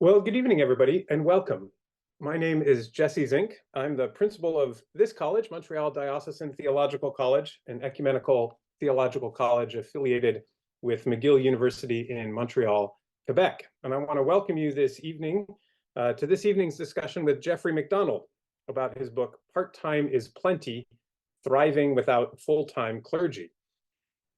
Well, good evening, everybody, and welcome. My name is Jesse Zink. I'm the principal of this college, Montreal Diocesan Theological College, an ecumenical theological college affiliated with McGill University in Montreal, Quebec. And I want to welcome you this evening to this evening's discussion with Jeffrey MacDonald about his book, Part-Time is Plenty, Thriving Without Full-Time Clergy.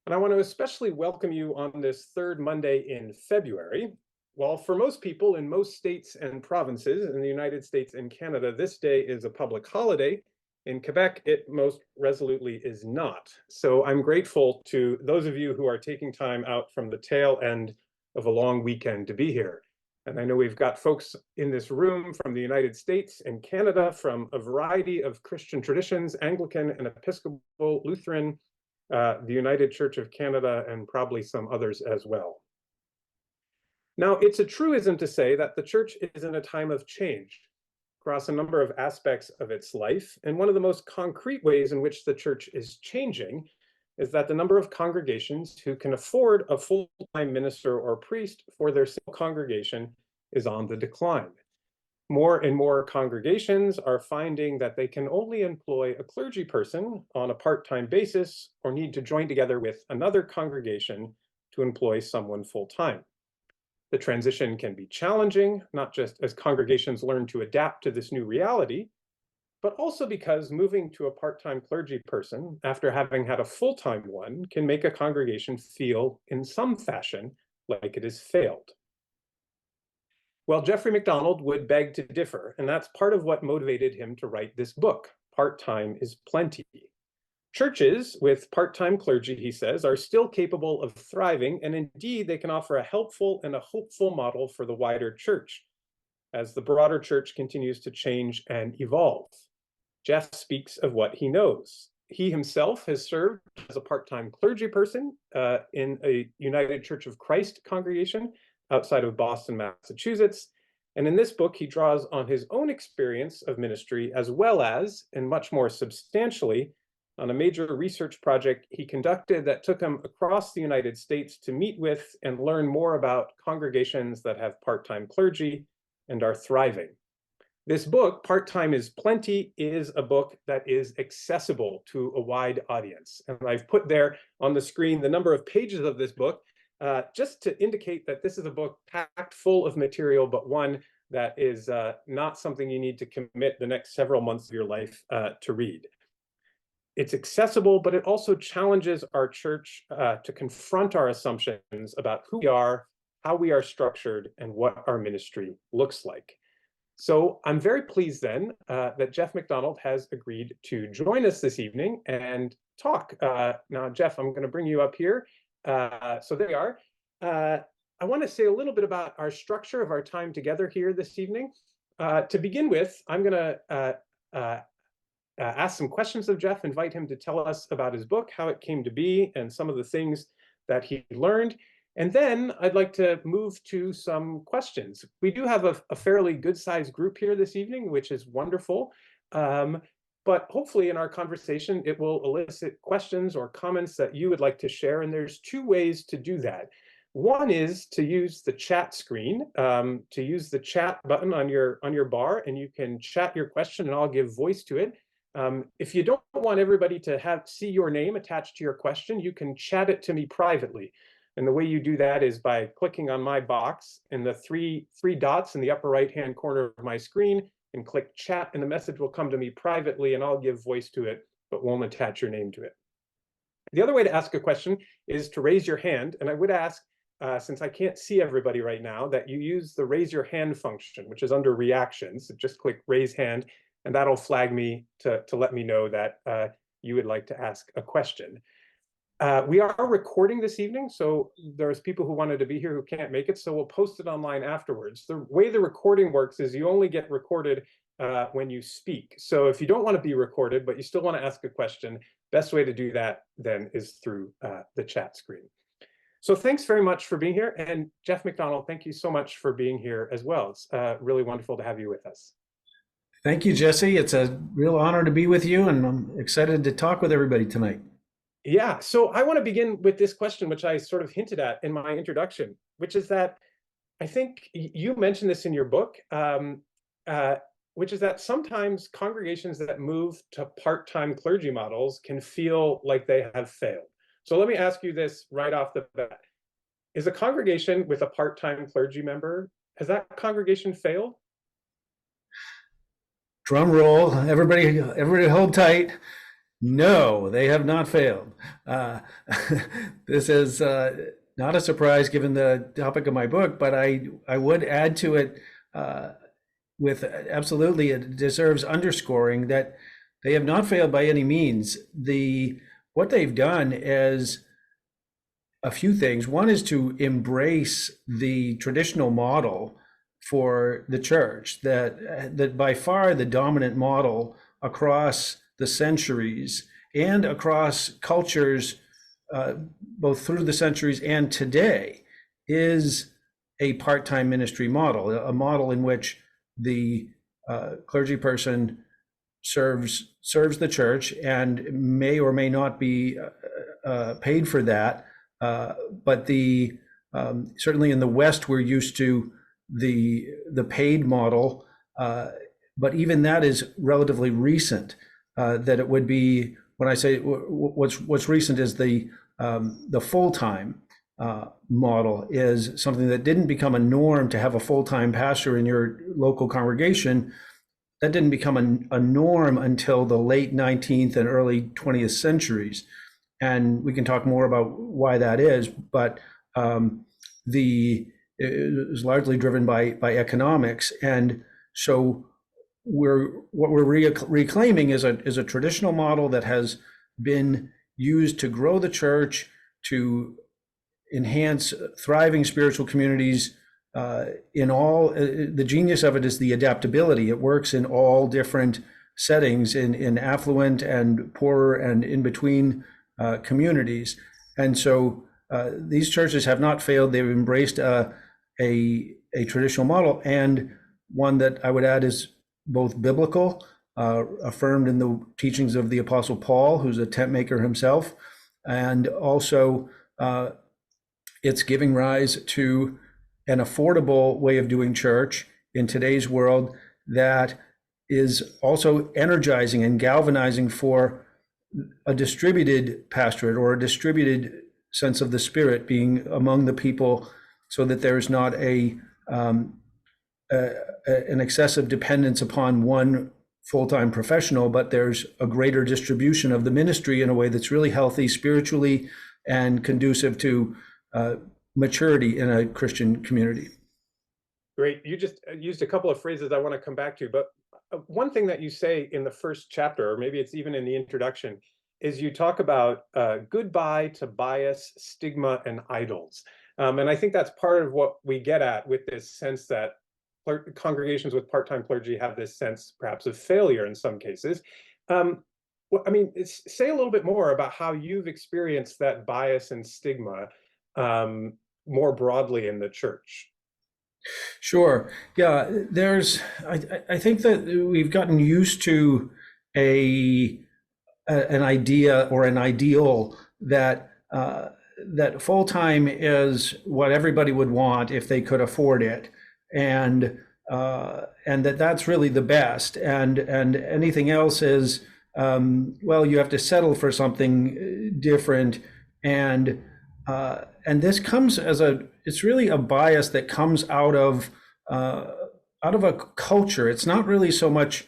And I want to especially welcome you on this third Monday in February. Well, for most people in most states and provinces in the United States and Canada, this day is a public holiday. In Quebec, it most resolutely is not. So I'm grateful to those of you who are taking time out from the tail end of a long weekend to be here. And I know we've got folks in this room from the United States and Canada, from a variety of Christian traditions, Anglican and Episcopal, Lutheran, the United Church of Canada, and probably some others as well. Now, it's a truism to say that the church is in a time of change across a number of aspects of its life. And one of the most concrete ways in which the church is changing is that the number of congregations who can afford a full-time minister or priest for their single congregation is on the decline. More and more congregations are finding that they can only employ a clergy person on a part-time basis or need to join together with another congregation to employ someone full-time. The transition can be challenging, not just as congregations learn to adapt to this new reality, but also because moving to a part-time clergy person after having had a full-time one can make a congregation feel in some fashion like it has failed. Well, Jeffrey MacDonald would beg to differ, and that's part of what motivated him to write this book, Part-Time is Plenty. Churches with part-time clergy, he says, are still capable of thriving, and indeed they can offer a helpful and a hopeful model for the wider church as the broader church continues to change and evolve. Jeff speaks of what he knows. He himself has served as a part-time clergy person in a United Church of Christ congregation outside of Boston, Massachusetts. And in this book, he draws on his own experience of ministry as well as, and much more substantially, on a major research project he conducted that took him across the United States to meet with and learn more about congregations that have part-time clergy and are thriving. This book, Part-Time is Plenty, is a book that is accessible to a wide audience. And I've put there on the screen the number of pages of this book, just to indicate that this is a book packed full of material, but one that is not something you need to commit the next several months of your life to read. It's accessible, but it also challenges our church to confront our assumptions about who we are, how we are structured, and what our ministry looks like. So I'm very pleased then that Jeff MacDonald has agreed to join us this evening and talk. Now, Jeff, I'm going to bring you up here. So there you are. I want to say a little bit about our structure of our time together here this evening. To begin with, I'm going to ask some questions of Jeff, invite him to tell us about his book, how it came to be, and some of the things that he learned. And then I'd like to move to some questions. We do have a fairly good-sized group here this evening, which is wonderful. But hopefully in our conversation, it will elicit questions or comments that you would like to share. And there's two ways to do that. One is to use the chat screen, to use the chat button on your bar, and you can chat your question and I'll give voice to it. If you don't want everybody to see your name attached to your question, you can chat it to me privately. And the way you do that is by clicking on my box and the three dots in the upper right-hand corner of my screen and click chat, and the message will come to me privately and I'll give voice to it, but won't attach your name to it. The other way to ask a question is to raise your hand. And I would ask, since I can't see everybody right now, that you use the raise your hand function, which is under reactions. So just click raise hand, and that'll flag me to let me know that you would like to ask a question. We are recording this evening, so there's people who wanted to be here who can't make it, so we'll post it online afterwards. The way the recording works is you only get recorded when you speak. So if you don't want to be recorded, but you still want to ask a question, best way to do that then is through the chat screen. So thanks very much for being here. And Jeff MacDonald, thank you so much for being here as well. It's really wonderful to have you with us. Thank you, Jesse. It's a real honor to be with you, and I'm excited to talk with everybody tonight. Yeah, so I want to begin with this question, which I sort of hinted at in my introduction, which is that I think you mentioned this in your book, which is that sometimes congregations that move to part-time clergy models can feel like they have failed. So let me ask you this right off the bat. Is a congregation with a part-time clergy member, has that congregation failed? Drum roll, everybody hold tight. No, they have not failed. Uh, this is not a surprise given the topic of my book, but I would add to it with absolutely, it deserves underscoring that they have not failed by any means. What they've done is a few things. One is to embrace the traditional model for the church, that by far the dominant model across the centuries and across cultures, both through the centuries and today, is a part-time ministry model, a model in which the clergy person serves the church and may or may not be paid for that. But certainly in the West, we're used to the paid model, but even that is relatively recent. That it would be, when I say what's recent, is the full-time model is something that didn't become a norm to have a full-time pastor in your local congregation. That didn't become a norm until the late 19th and early 20th centuries. And we can talk more about why that is, but it was largely driven by economics. And so what we're reclaiming is a traditional model that has been used to grow the church, to enhance thriving spiritual communities. The genius of it is the adaptability. It works in all different settings, in affluent and poorer and in between communities. And so these churches have not failed. They've embraced a traditional model, and one that I would add is both biblical, affirmed in the teachings of the Apostle Paul, who's a tent maker himself, and also it's giving rise to an affordable way of doing church in today's world that is also energizing and galvanizing for a distributed pastorate, or a distributed sense of the Spirit being among the people, so that there's not an excessive dependence upon one full-time professional, but there's a greater distribution of the ministry in a way that's really healthy spiritually and conducive to maturity in a Christian community. Great. You just used a couple of phrases I want to come back to, but one thing that you say in the first chapter, or maybe it's even in the introduction, is you talk about goodbye to bias, stigma, and idols. And I think that's part of what we get at with this sense that congregations with part-time clergy have this sense perhaps of failure in some cases. Say a little bit more about how you've experienced that bias and stigma more broadly in the church. Sure. Yeah, I think that we've gotten used to an idea or an ideal that full-time is what everybody would want if they could afford it, and that's really the best, and anything else is well, you have to settle for something different, and this comes it's really a bias that comes out of a culture. It's not really so much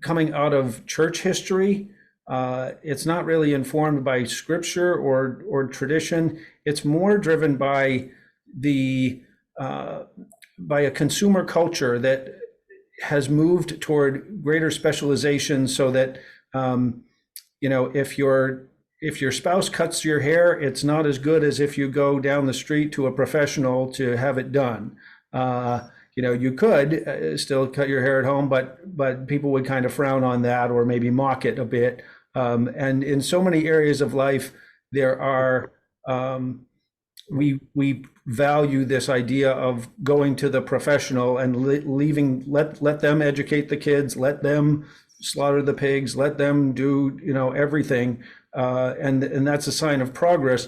coming out of church history. It's not really informed by scripture or tradition. It's more driven by by a consumer culture that has moved toward greater specialization, so that if your spouse cuts your hair, it's not as good as if you go down the street to a professional to have it done. You could still cut your hair at home, but people would kind of frown on that, or maybe mock it a bit. And in so many areas of life, there are we value this idea of going to the professional and let them educate the kids, let them slaughter the pigs, let them do everything, and that's a sign of progress.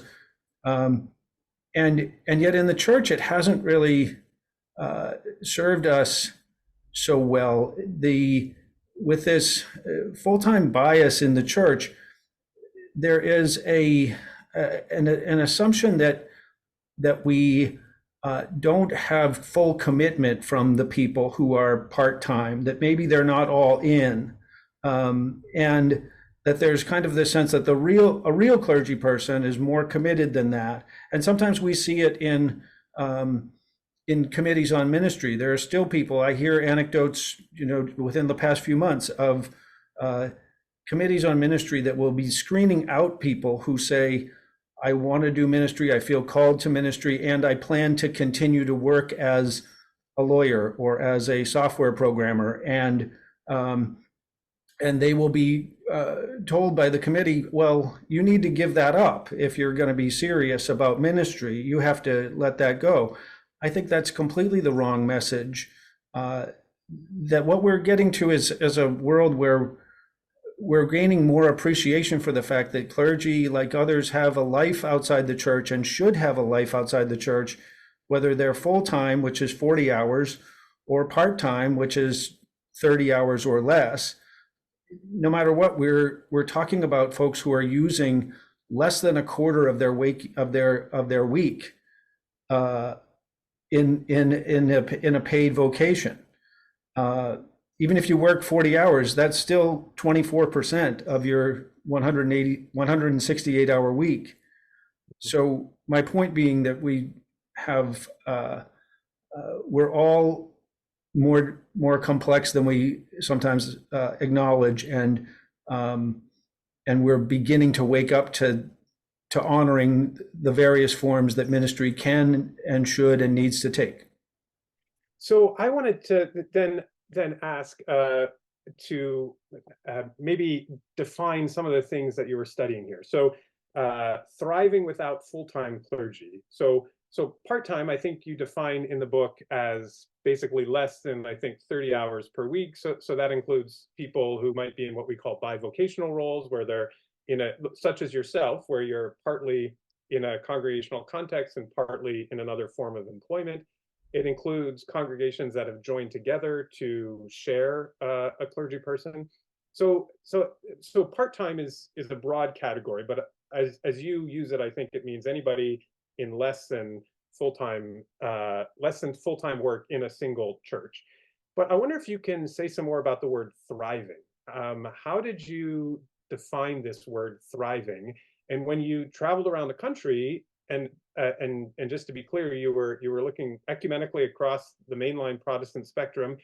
And and yet in the church, it hasn't really served us so well. With this full-time bias in the church, there is an assumption that we don't have full commitment from the people who are part-time, that maybe they're not all in, and that there's kind of this sense that a real clergy person is more committed than that. And sometimes we see it in committees on ministry. There are still people, I hear anecdotes, within the past few months of committees on ministry that will be screening out people who say, I want to do ministry, I feel called to ministry, and I plan to continue to work as a lawyer or as a software programmer. And they will be told by the committee, well, you need to give that up. If you're going to be serious about ministry, you have to let that go. I think that's completely the wrong message. That what we're getting to is a world where we're gaining more appreciation for the fact that clergy, like others, have a life outside the church and should have a life outside the church, whether they're full-time, which is 40 hours, or part-time, which is 30 hours or less. No matter what, we're talking about folks who are using less than a quarter of their week in a paid vocation. Even if you work 40 hours, that's still 24% of your 168 hour week. So my point being that we have, we're all more complex than we sometimes acknowledge, and we're beginning to wake up to honoring the various forms that ministry can and should and needs to take. So I wanted to then ask to maybe define some of the things that you were studying here. So thriving without full-time clergy. So part-time, I think you define in the book as basically less than, I think, 30 hours per week. So that includes people who might be in what we call bivocational roles, where they're such as yourself, where you're partly in a congregational context and partly in another form of employment. It includes congregations that have joined together to share a clergy person. So part-time is a broad category, but as you use it, I think it means anybody in less than full-time work in a single church. But I wonder if you can say some more about the word thriving. How did you define this word thriving? And when you traveled around the country, and just to be clear, you were looking ecumenically across the mainline Protestant spectrum.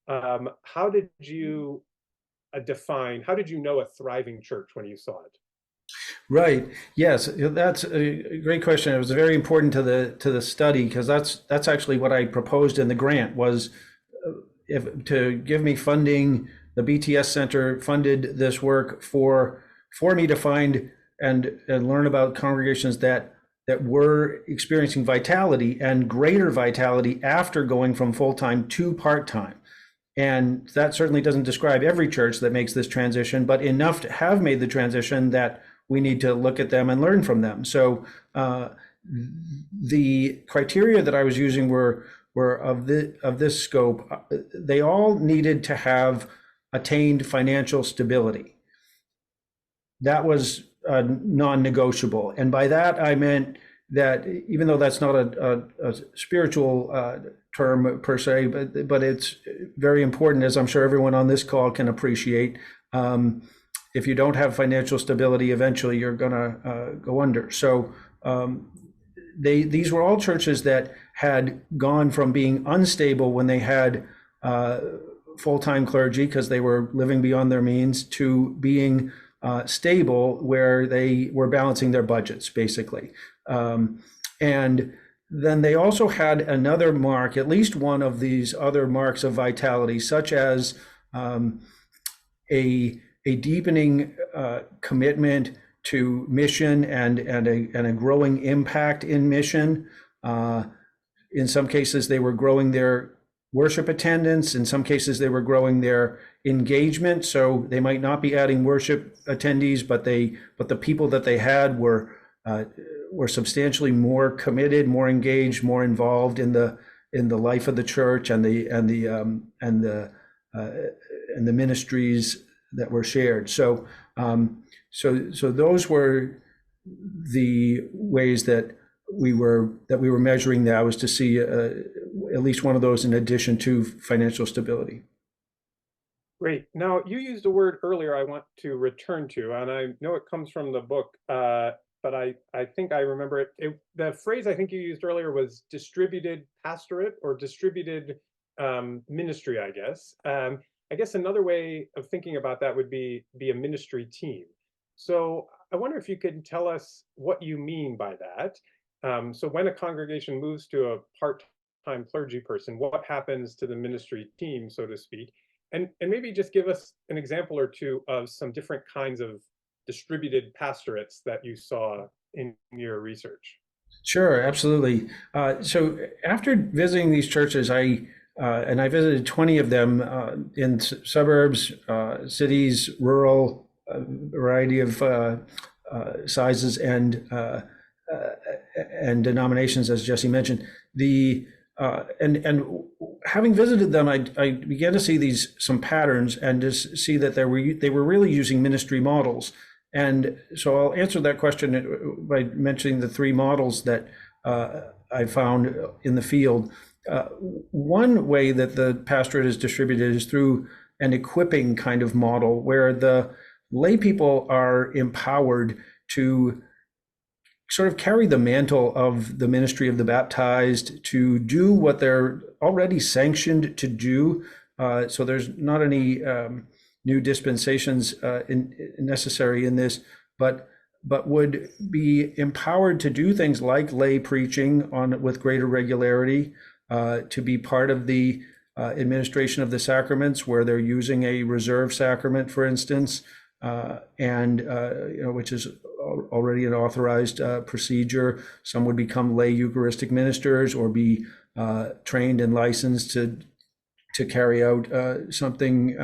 How did you know a thriving church when you saw it? Right. Yes, that's a great question. It was very important to the study, because that's actually what I proposed in the grant, was to give me funding. The BTS Center funded this work for me to find and learn about congregations that were experiencing vitality and greater vitality after going from full-time to part-time. And that certainly doesn't describe every church that makes this transition, but enough to have made the transition that we need to look at them and learn from them. So the criteria that I was using were of this scope. They all needed to have attained financial stability. That was non-negotiable. And by that, I meant that, even though that's not a spiritual term per se, but it's very important, as I'm sure everyone on this call can appreciate. If you don't have financial stability, eventually you're going to go under. So these were all churches that had gone from being unstable when they had full-time clergy because they were living beyond their means, to being stable where they were balancing their budgets, basically. And then they also had another mark, at least one of these other marks of vitality, such as a deepening commitment to mission and a growing impact in mission. In some cases, they were growing their worship attendance. In some cases, they were growing their engagement. So they might not be adding worship attendees, but the people that they had were were substantially more committed, more engaged, more involved in the life of the church and the ministries that were shared. So those were the ways that we were measuring that, was to see at least one of those in addition to financial stability. Great. Now, you used a word earlier I want to return to, and I know it comes from the book, but I think I remember it. The phrase I think you used earlier was distributed pastorate or distributed ministry, I guess. I guess another way of thinking about that would be a ministry team. So I wonder if you could tell us what you mean by that. So when a congregation moves to a part-time clergy person, what happens to the ministry team, so to speak? And maybe just give us an example or two of some different kinds of distributed pastorates that you saw in your research. Sure, absolutely. So after visiting these churches, I visited 20 of them in suburbs, cities, rural, variety of sizes and denominations, as Jesse mentioned. And having visited them, I began to see some patterns and to see that they were really using ministry models. And so I'll answer that question by mentioning the three models that I found in the field. One way that the pastorate is distributed is through an equipping kind of model, where the lay people are empowered to sort of carry the mantle of the ministry of the baptized, to do what they're already sanctioned to do. So there's not any new dispensations necessary in this, but would be empowered to do things like lay preaching with greater regularity, to be part of the administration of the sacraments, where they're using a reserve sacrament, for instance, which is already an authorized procedure. Some would become lay Eucharistic ministers or be trained and licensed to carry out something,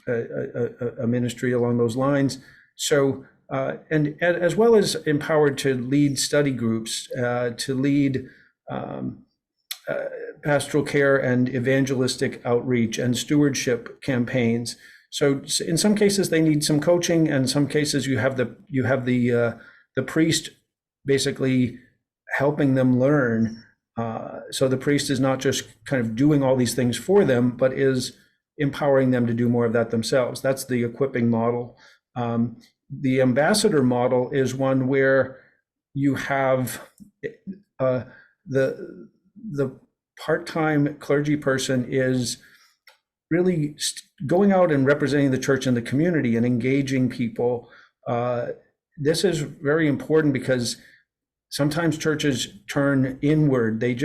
a ministry along those lines. So, and as well as empowered to lead study groups, to lead pastoral care and evangelistic outreach and stewardship campaigns. So in some cases they need some coaching, and in some cases you have the priest basically helping them learn. So the priest is not just kind of doing all these things for them, but is empowering them to do more of that themselves. That's the equipping model. The ambassador model is one where you have the part-time clergy person is really going out and representing the church in the community and engaging people. This is very important because sometimes churches turn inward. They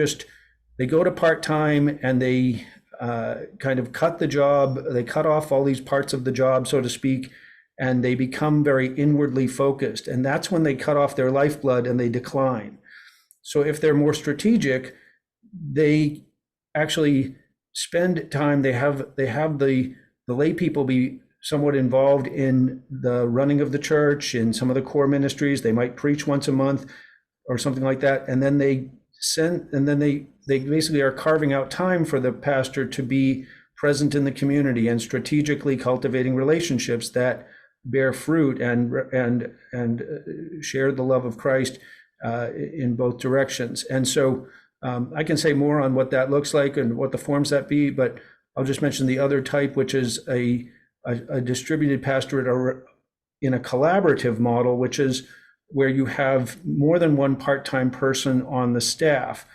go to part-time and they kind of cut the job. They cut off all these parts of the job, so to speak, and they become very inwardly focused. And that's when they cut off their lifeblood and they decline. So if they're more strategic, they actually spend time, they have the lay people be somewhat involved in the running of the church, in some of the core ministries. They might preach once a month or something like that. And then they basically are carving out time for the pastor to be present in the community and strategically cultivating relationships that bear fruit and share the love of Christ in both directions. And so I can say more on what that looks like and what the forms that be, but I'll just mention the other type, which is a distributed pastorate or in a collaborative model, which is where you have more than one part-time person on the staff.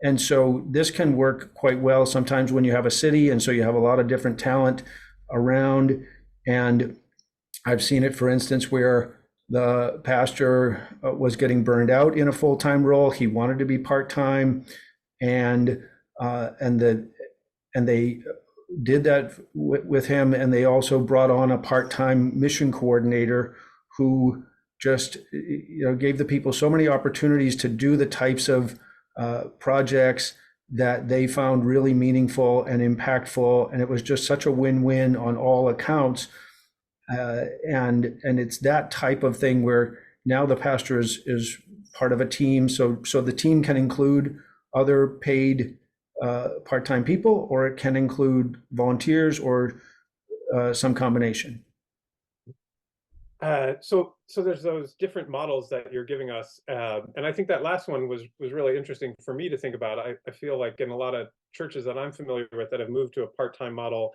And so this can work quite well sometimes when you have a city, and so you have a lot of different talent around. And I've seen it, for instance, where the pastor was getting burned out in a full-time role. He wanted to be part-time, and they did that with him. And they also brought on a part-time mission coordinator who just gave the people so many opportunities to do the types of projects that they found really meaningful and impactful. And it was just such a win-win on all accounts. And it's that type of thing where now the pastor is part of a team, so the team can include other paid part-time people, or it can include volunteers, or some combination. So there's those different models that you're giving us, and I think that last one was really interesting for me to think about. I feel like in a lot of churches that I'm familiar with that have moved to a part-time model,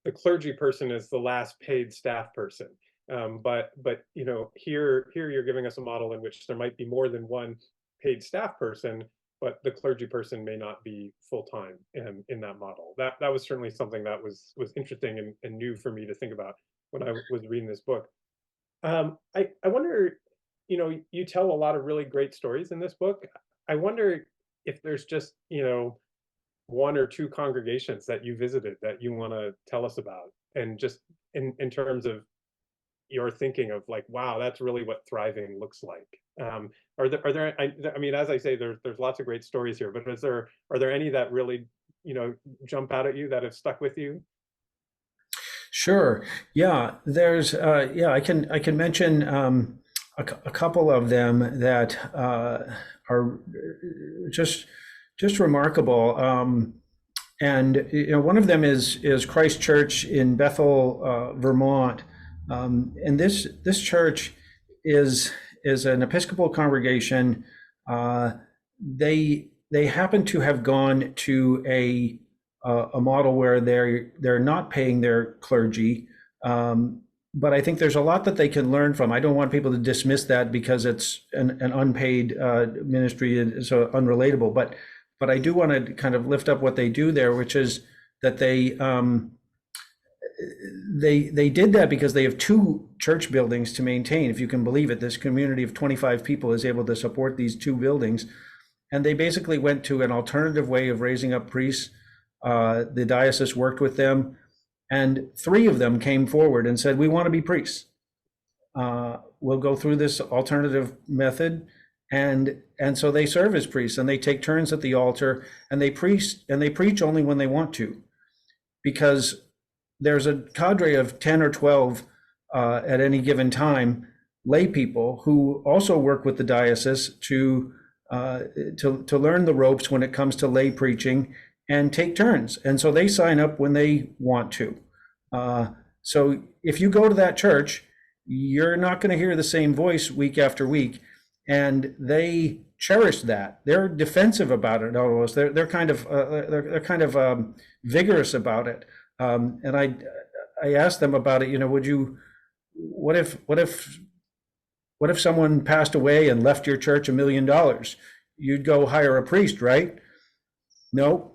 the clergy person is the last paid staff person. But here you're giving us a model in which there might be more than one paid staff person, but the clergy person may not be full-time in that model. That was certainly something that was interesting and new for me to think about when I was reading this book. I wonder, you tell a lot of really great stories in this book. I wonder if there's just, one or two congregations that you visited that you want to tell us about, and just in terms of your thinking of like, wow, that's really what thriving looks like. I mean, as I say, there's lots of great stories here, but are there any that really, jump out at you that have stuck with you? Sure. Yeah. There's I can mention a couple of them that are just remarkable. And one of them is Christ Church in Bethel, Vermont. And this church is an Episcopal congregation. They happen to have gone to a model where they're not paying their clergy, but I think there's a lot that they can learn from. I don't want people to dismiss that because it's an unpaid ministry and so unrelatable, but I do want to kind of lift up what they do there, which is that they did that because they have two church buildings to maintain. If you can believe it, this community of 25 people is able to support these two buildings, and they basically went to an alternative way of raising up priests. The diocese worked with them, and 3 of them came forward and said, we want to be priests. We'll go through this alternative method. And so they serve as priests, and they take turns at the altar, and they preach only when they want to, because there's a cadre of 10 or 12 at any given time, lay people who also work with the diocese to learn the ropes when it comes to lay preaching and take turns. And so they sign up when they want to. So if you go to that church, you're not going to hear the same voice week after week. And they cherish that. They're defensive about it almost. They're kind of vigorous about it. And I asked them about it. What if someone passed away and left your church $1 million? You'd go hire a priest, right? No.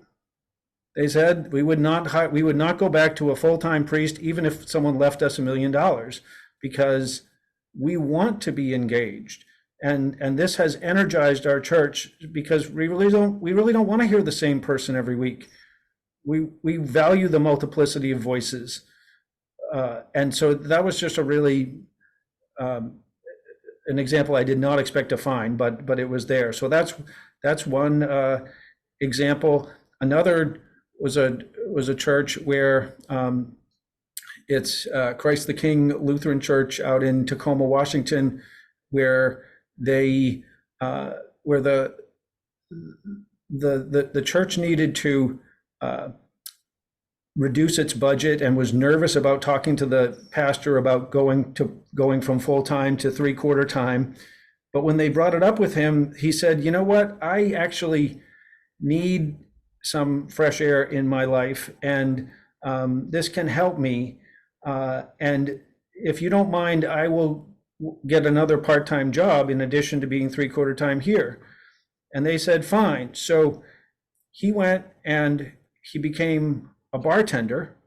They said we would not go back to a full-time priest, even if someone left us $1 million, because we want to be engaged. And this has energized our church because we really don't want to hear the same person every week. We value the multiplicity of voices. And so that was just a really an example I did not expect to find, but it was there. So that's one example. Another was a church where it's Christ the King Lutheran Church out in Tacoma, Washington, where the church needed to reduce its budget and was nervous about talking to the pastor about going from full-time to 3/4 time. But when they brought it up with him, he said, you know what, I actually need some fresh air in my life, and this can help me. And if you don't mind, I will get another part-time job in addition to being 3/4 time here. And they said, fine. So he went and he became a bartender,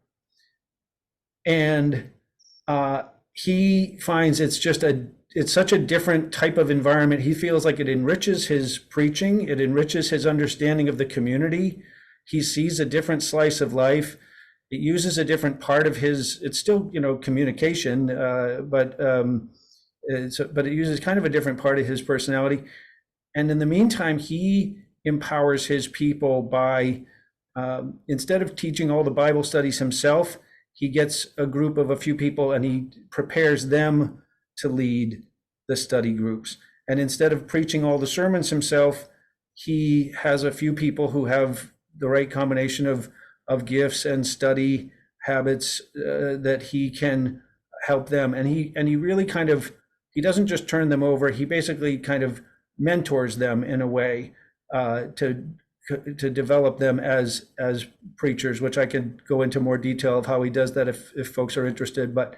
and he finds it's such a different type of environment. He feels like it enriches his preaching, it enriches his understanding of the community. He sees a different slice of life. It uses a different part of it's still, communication, but it uses kind of a different part of his personality. And in the meantime, he empowers his people by, instead of teaching all the Bible studies himself, he gets a group of a few people and he prepares them to lead the study groups. And instead of preaching all the sermons himself, he has a few people who have the right combination of gifts and study habits that he can help them. And he really kind of, he doesn't just turn them over. He basically kind of mentors them in a way to develop them as preachers, which I could go into more detail of how he does that if folks are interested. But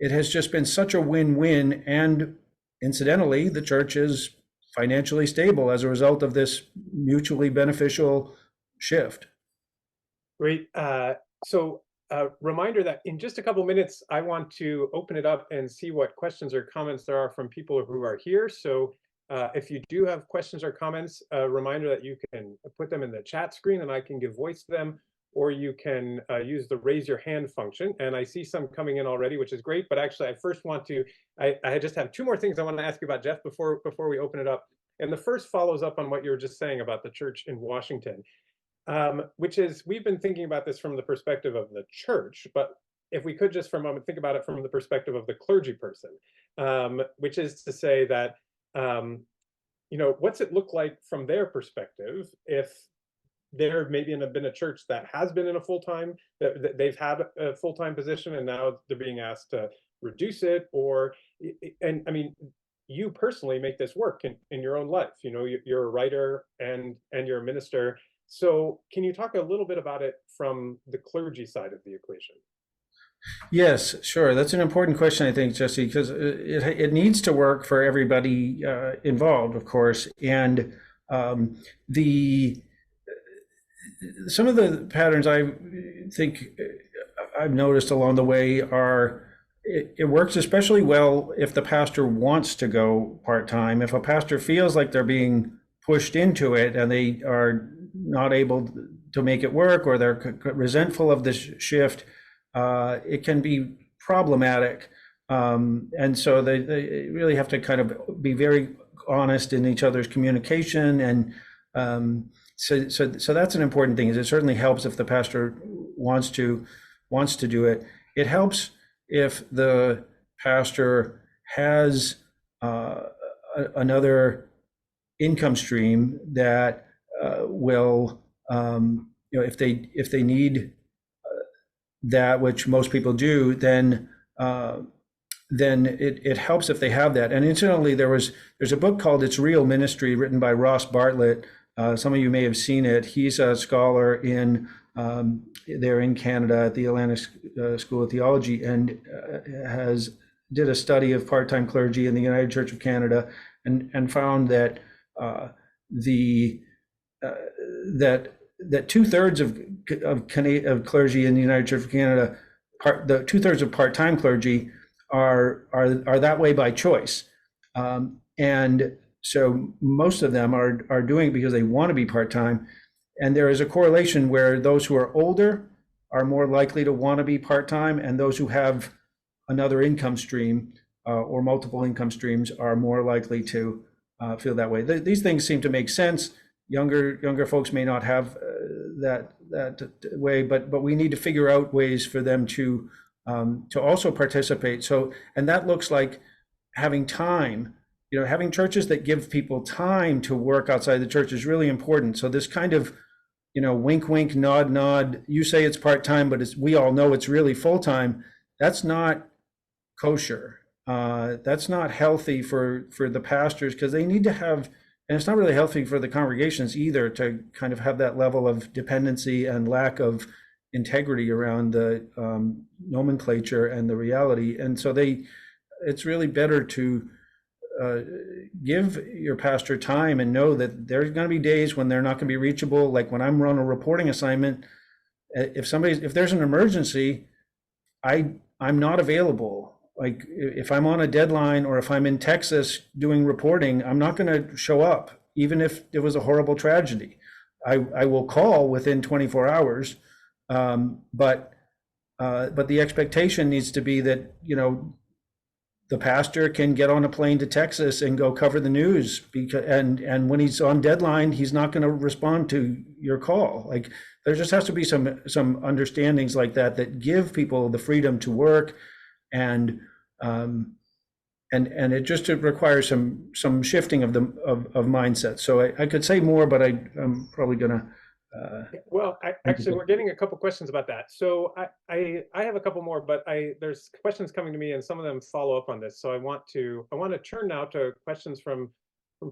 it has just been such a win-win, and incidentally, the church is financially stable as a result of this mutually beneficial shift. Great. So reminder that in just a couple minutes, I want to open it up and see what questions or comments there are from people who are here. So if you do have questions or comments, a reminder that you can put them in the chat screen and I can give voice to them, or you can use the raise your hand function. And I see some coming in already, which is great. But actually, I first want to, I just have two more things I want to ask you about, Jeff, before we open it up. And the first follows up on what you were just saying about the church in Washington, which is, we've been thinking about this from the perspective of the church, but if we could just for a moment think about it from the perspective of the clergy person, which is to say that, what's it look like from their perspective if there maybe been a church that has been in a full-time, that they've had a full-time position and now they're being asked to reduce it, and I mean, you personally make this work in your own life. You're a writer and you're a minister. So can you talk a little bit about it from the clergy side of the equation? Yes, sure. That's an important question, I think, Jesse, because it needs to work for everybody involved, of course. And some of the patterns I think I've noticed along the way are, it works especially well if the pastor wants to go part-time. If a pastor feels like they're being pushed into it and they are not able to make it work, or they're resentful of this shift, it can be problematic. And so they really have to kind of be very honest in each other's communication. And so that's an important thing. Is it certainly helps if the pastor wants to do it. It helps if the pastor has another income stream that will, if they need that, which most people do, then it helps if they have that. And incidentally, there's a book called It's Real Ministry, written by Ross Bartlett. Some of you may have seen it. He's a scholar there in Canada at the Atlantic School of Theology, and did a study of part-time clergy in the United Church of Canada, and found that that 2/3 of clergy in the United Church of Canada, the 2/3 of part-time clergy are that way by choice, and so most of them are doing it because they want to be part-time. And there is a correlation where those who are older are more likely to want to be part-time, and those who have another income stream or multiple income streams are more likely to feel that way. These things seem to make sense. Younger folks may not have that way, but we need to figure out ways for them to also participate. So, and that looks like having time. Having churches that give people time to work outside the church is really important. So this kind of, wink, wink, nod, nod, you say it's part-time, but we all know it's really full-time. That's not kosher. That's not healthy for the pastors, because they need to have, and it's not really healthy for the congregations either, to kind of have that level of dependency and lack of integrity around the nomenclature and the reality. And so it's really better to give your pastor time and know that there's going to be days when they're not going to be reachable. Like when I'm on a reporting assignment, if there's an emergency, I'm not available. Like if I'm on a deadline, or if I'm in Texas doing reporting, I'm not going to show up, even if it was a horrible tragedy. I will call within 24 hours, but the expectation needs to be that the pastor can get on a plane to Texas and go cover the news, and when he's on deadline, he's not going to respond to your call. Like there just has to be some understandings like that give people the freedom to work and and it just requires some shifting of mindset. So I could say more, but I'm probably gonna. Well, actually, we're getting a couple questions about that. So I have a couple more, but there's questions coming to me, and some of them follow up on this. So I want to turn now to questions from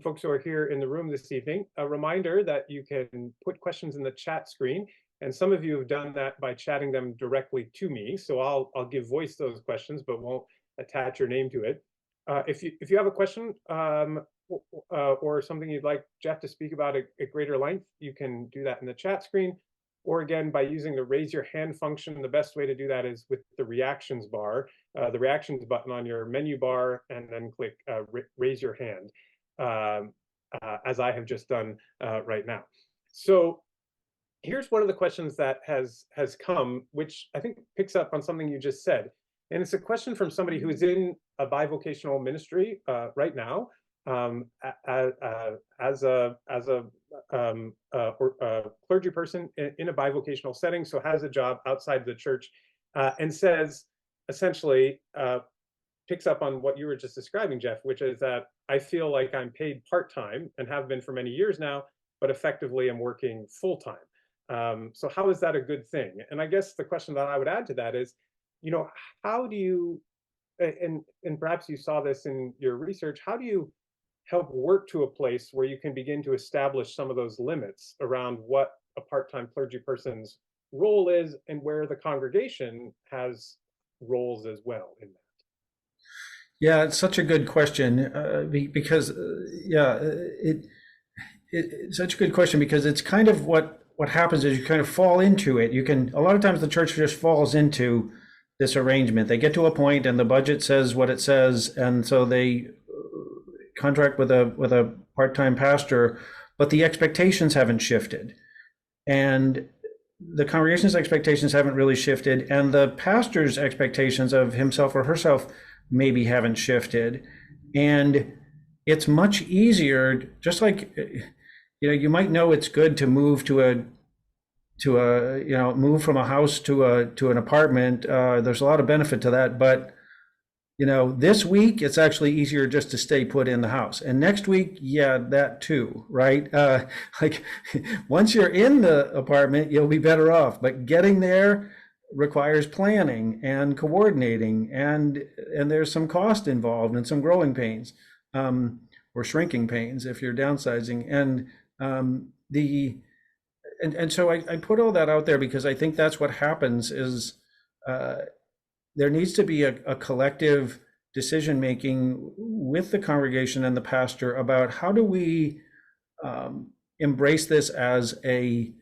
folks who are here in the room this evening. A reminder that you can put questions in the chat screen, and some of you have done that by chatting them directly to me. So I'll give voice to those questions, but won't attach your name to it. If you have a question, or something you'd like Jeff to speak about at greater length, you can do that in the chat screen, or again, by using the raise your hand function. The best way to do that is with the reactions bar, the reactions button on your menu bar, and then click raise your hand, as I have just done right now. So here's one of the questions that has come, which I think picks up on something you just said. And it's a question from somebody who is in a bivocational ministry right now, as a clergy person in a bivocational setting, so has a job outside the church, and says, essentially, picks up on what you were just describing, Jeff, which is that I feel like I'm paid part-time and have been for many years now, but effectively I'm working full-time. So how is that a good thing? And I guess the question that I would add to that is, how do you, and perhaps you saw this in your research, how do you help work to a place where you can begin to establish some of those limits around what a part-time clergy person's role is, and where the congregation has roles as well in that? Yeah, it's such a good question, because it's such a good question, because it's kind of what happens is you kind of fall into it. A lot of times the church just falls into this arrangement. They get to a point and the budget says what it says, and so they contract with a part-time pastor, but the expectations haven't shifted, and the congregation's expectations haven't really shifted, and the pastor's expectations of himself or herself maybe haven't shifted. And it's much easier, just like, you might know it's good to move move from a house to an apartment. There's a lot of benefit to that, but this week it's actually easier just to stay put in the house, and next week, yeah, that too, right? Like once you're in the apartment, you'll be better off, but getting there requires planning and coordinating, and there's some cost involved and some growing pains, or shrinking pains if you're downsizing, and so I put all that out there because I think that's what happens is there needs to be a collective decision making with the congregation and the pastor about how do we embrace this as a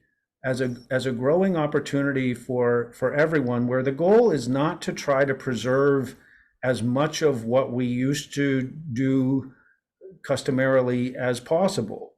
growing opportunity for everyone, where the goal is not to try to preserve as much of what we used to do customarily as possible.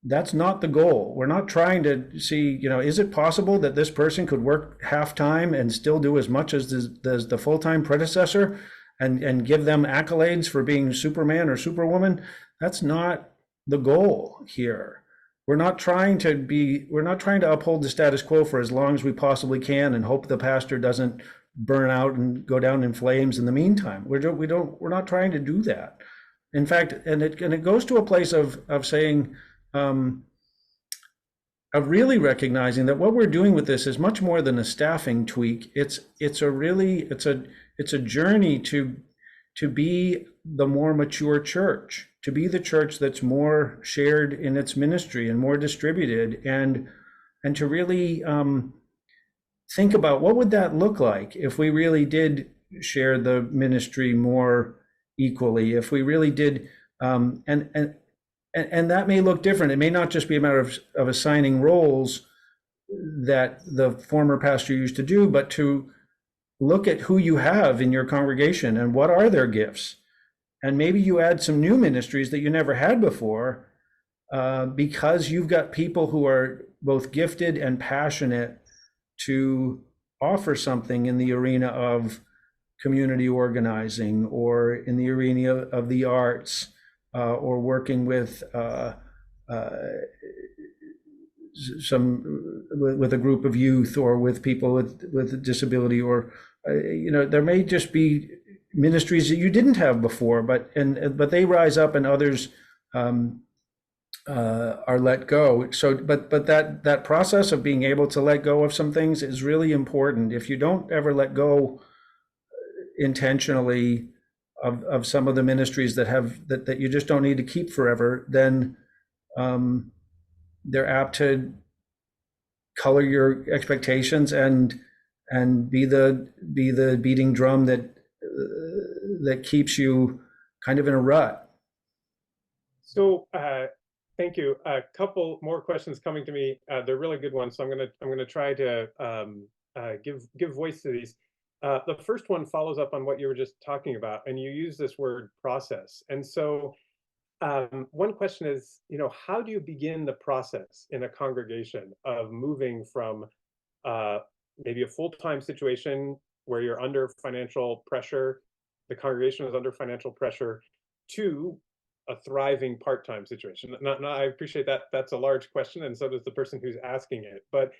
That's not the goal. We're not trying to see, is it possible that this person could work half-time and still do as much as the full-time predecessor and give them accolades for being Superman or Superwoman? That's not the goal here. We're not trying to uphold the status quo for as long as we possibly can and hope the pastor doesn't burn out and go down in flames in the meantime. We're not trying to do that. In fact, and it goes to a place of saying, of really recognizing that what we're doing with this is much more than a staffing tweak. It's a journey to be the more mature church, to be the church that's more shared in its ministry and more distributed, and to really think about what would that look like if we really did share the ministry more equally, if we really did, and that may look different. It may not just be a matter of assigning roles that the former pastor used to do, but to look at who you have in your congregation and what are their gifts. And maybe you add some new ministries that you never had before, because you've got people who are both gifted and passionate to offer something in the arena of community organizing, or in the arena of the arts, or working with with a group of youth, or with people with disability, or there may just be ministries that you didn't have before, but they rise up and others are let go. So, but that process of being able to let go of some things is really important. If you don't ever let go intentionally of some of the ministries that you just don't need to keep forever, then they're apt to color your expectations and be the beating drum that keeps you kind of in a rut. So thank you. A couple more questions coming to me. They're really good ones, so I'm gonna try to give voice to these. The first one follows up on what you were just talking about, and you use this word process. And so one question is, how do you begin the process in a congregation of moving from maybe a full-time situation where you're under financial pressure, the congregation is under financial pressure, to a thriving part-time situation? I appreciate that that's a large question, and so does the person who's asking it. But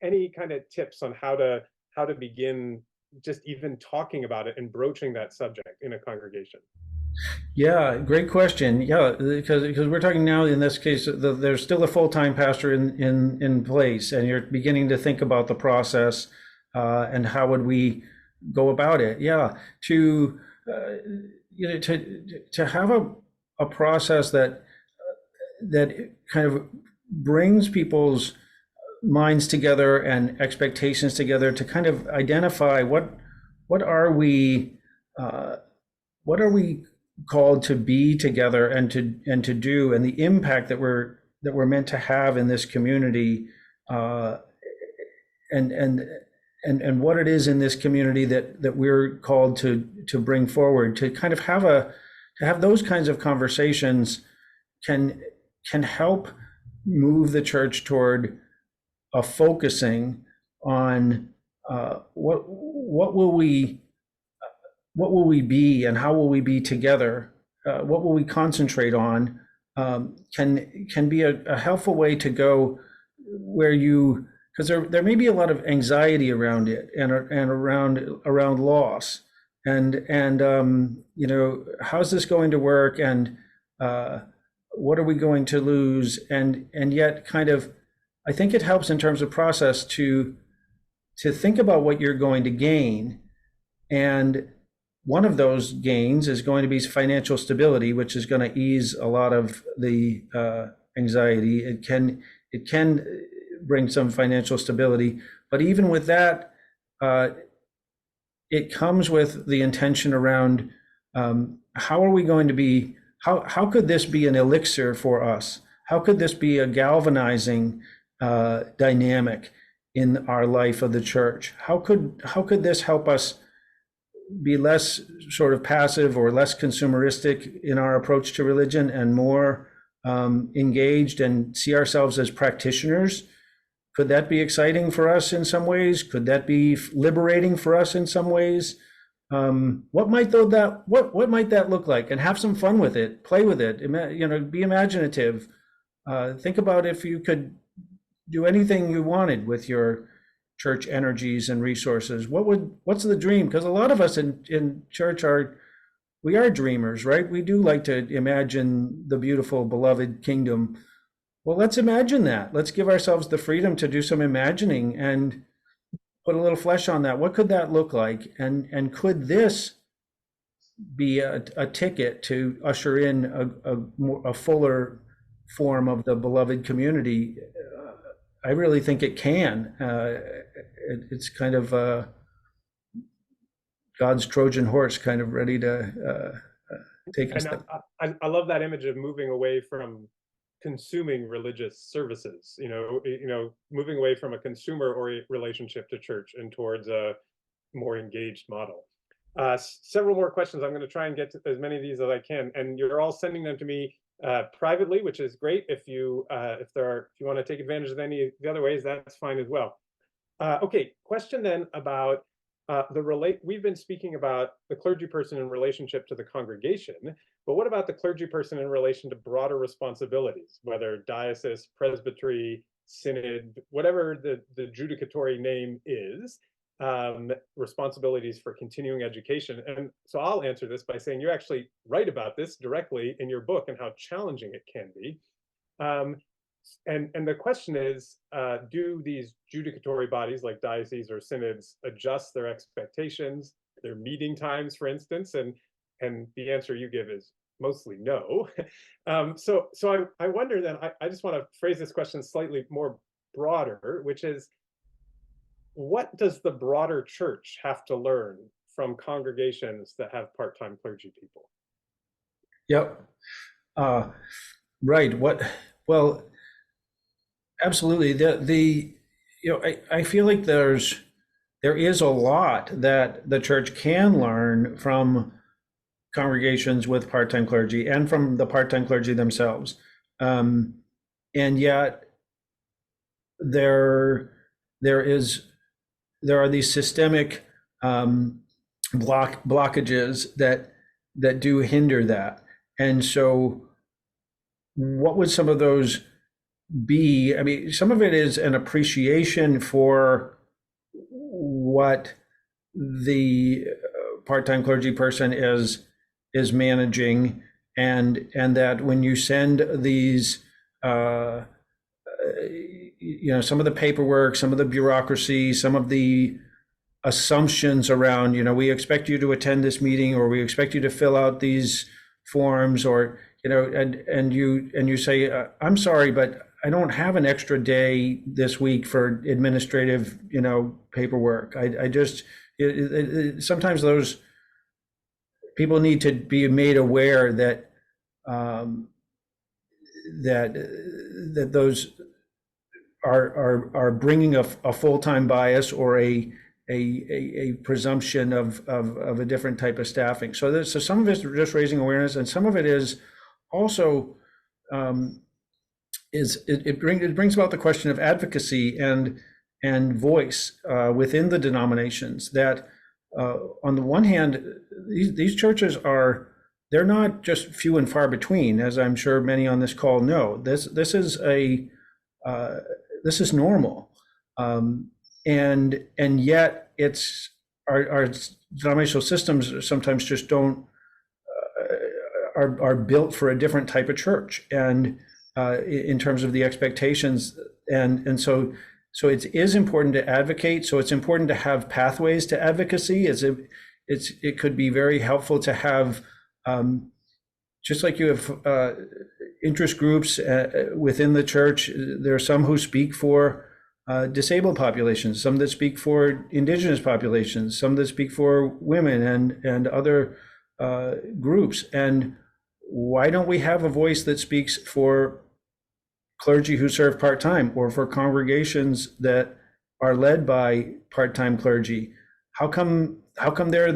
any kind of tips on how to begin just even talking about it and broaching that subject in a congregation? Yeah, great question. Yeah, because we're talking now in this case, there's still a full-time pastor in place, and you're beginning to think about the process and how would we go about it. Yeah, to to have a process that kind of brings people's minds together and expectations together to kind of identify what are we called to be together and to do, and the impact that we're meant to have in this community, and what it is in this community that we're called to bring forward. To kind of have those kinds of conversations can help move the church toward a focusing on what will we be and how will we be together? What will we concentrate on? Can be a helpful way to go where because there may be a lot of anxiety around it and around loss and how's this going to work, and what are we going to lose, and yet kind of I think it helps in terms of process to think about what you're going to gain. And one of those gains is going to be financial stability, which is going to ease a lot of the anxiety. It can bring some financial stability, but even with that, it comes with the intention around how are we going to be? How could this be an elixir for us? How could this be a galvanizing dynamic in our life of the church? How could this help us be less sort of passive or less consumeristic in our approach to religion and more engaged and see ourselves as practitioners? Could that be exciting for us in some ways? Could that be liberating for us in some ways? What might that look like? And have some fun with it, play with it, be imaginative. Think about if you could do anything you wanted with your church energies and resources. What's the dream? Because a lot of us in church we are dreamers, right? We do like to imagine the beautiful, beloved kingdom. Well, let's imagine that. Let's give ourselves the freedom to do some imagining and put a little flesh on that. What could that look like? And could this be a ticket to usher in a fuller form of the beloved community? I really think it can. It's kind of God's Trojan horse, kind of ready to take us. I love that image of moving away from consuming religious services. Moving away from a consumer-oriented relationship to church and towards a more engaged model. Several more questions. I'm going to try and get to as many of these as I can, and you're all sending them to me privately, which is great. If you want to take advantage of any of the other ways, that's fine as well. Okay, question then about we've been speaking about the clergy person in relationship to the congregation, but what about the clergy person in relation to broader responsibilities, whether diocese, presbytery, synod, whatever the judicatory name is? responsibilities for continuing education. And so I'll answer this by saying you actually write about this directly in your book and how challenging it can be. Um, and the question is, do these judicatory bodies like dioceses or synods adjust their expectations, their meeting times, for instance? And the answer you give is mostly no. So I wonder then, I just want to phrase this question slightly more broader, which is, what does the broader church have to learn from congregations that have part-time clergy people? Yep. Right. Well, absolutely. I feel like there is a lot that the church can learn from congregations with part-time clergy and from the part-time clergy themselves. And yet there are these systemic blockages that do hinder that. And so what would some of those be? I mean, some of it is an appreciation for what the part-time clergy person is managing, and that when you send these some of the paperwork, some of the bureaucracy, some of the assumptions around, we expect you to attend this meeting, or we expect you to fill out these forms, or and you say, I'm sorry, but I don't have an extra day this week for administrative paperwork. I just sometimes those people need to be made aware that that those are bringing a full-time bias or a presumption of a different type of staffing. So some of it's just raising awareness, and some of it is also it brings about the question of advocacy and voice within the denominations. That on the one hand, these churches they're not just few and far between, as I'm sure many on this call know. This is normal, and yet our denominational systems sometimes just don't are built for a different type of church, and in terms of the expectations, and so it is important to advocate. So it's important to have pathways to advocacy. It could be very helpful to have, just like you have interest groups within the church. There are some who speak for disabled populations, some that speak for indigenous populations, some that speak for women and other groups. And why don't we have a voice that speaks for clergy who serve part-time, or for congregations that are led by part-time clergy? How come they're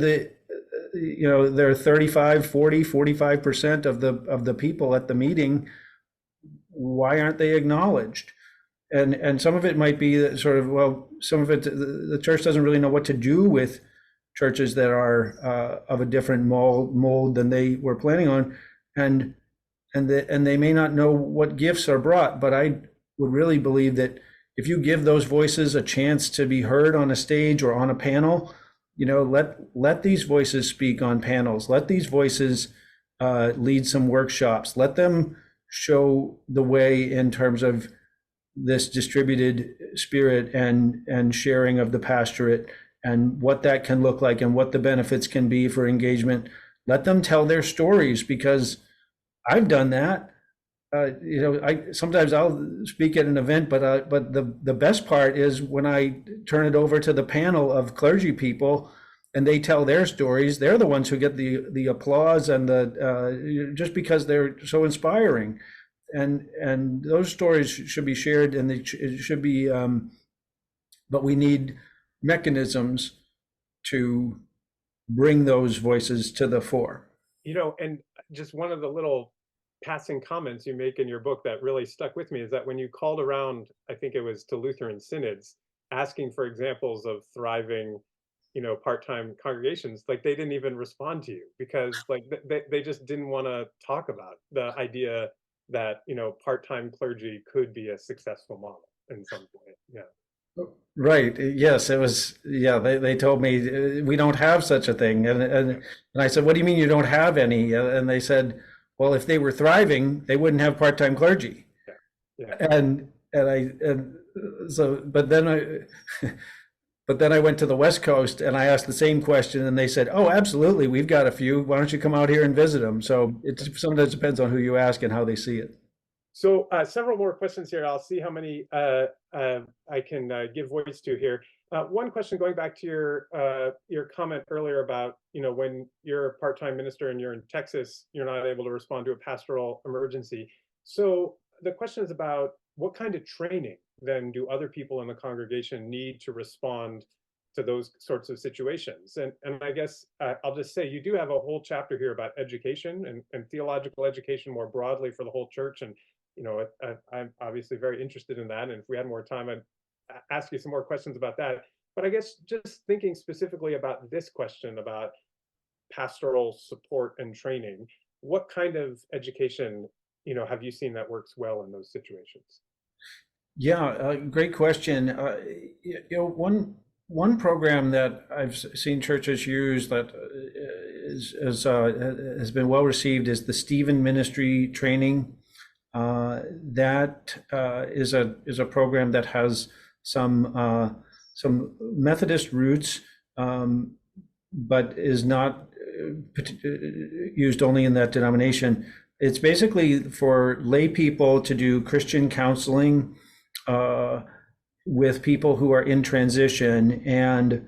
they're 35, 40, 45% of the people at the meeting? Why aren't they acknowledged? And some of it might be that sort of, well, some of it, the church doesn't really know what to do with churches that are of a different mold than they were planning on, and they may not know what gifts are brought. But I would really believe that if you give those voices a chance to be heard on a stage or on a panel, let these voices speak on panels. Let these voices lead some workshops. Let them show the way in terms of this distributed spirit and sharing of the pastorate, and what that can look like, and what the benefits can be for engagement. Let them tell their stories, because I've done that. Sometimes I'll speak at an event, but the best part is when I turn it over to the panel of clergy people and they tell their stories. They're the ones who get the applause and just because they're so inspiring. And those stories should be shared, and it should be, but we need mechanisms to bring those voices to the fore. And just one of the little passing comments you make in your book that really stuck with me is that when you called around, I think it was to Lutheran synods, asking for examples of thriving, part-time congregations, like they didn't even respond to you, because like they just didn't want to talk about the idea that part-time clergy could be a successful model in some way. Yeah. Right. Yes, it was. Yeah, they told me we don't have such a thing, and I said, "What do you mean you don't have any?" And they said, "Well, if they were thriving, they wouldn't have part-time clergy." Yeah, yeah. And so, but then I went to the West Coast and I asked the same question, and they said, "Oh, absolutely, we've got a few. Why don't you come out here and visit them?" So it sometimes depends on who you ask and how they see it. So several more questions here. I'll see how many I can give voice to here. One question going back to your comment earlier about, when you're a part-time minister and you're in Texas, you're not able to respond to a pastoral emergency. So the question is about what kind of training then do other people in the congregation need to respond to those sorts of situations? And I guess I'll just say you do have a whole chapter here about education and theological education more broadly for the whole church. And I'm obviously very interested in that. And if we had more time, I'd ask you some more questions about that. But I guess just thinking specifically about this question about pastoral support and training, what kind of education, have you seen that works well in those situations? Yeah, great question. One program that I've seen churches use that has been well received is the Stephen Ministry Training. That is a program that has some Methodist roots, but is not used only in that denomination. It's basically for lay people to do Christian counseling with people who are in transition, and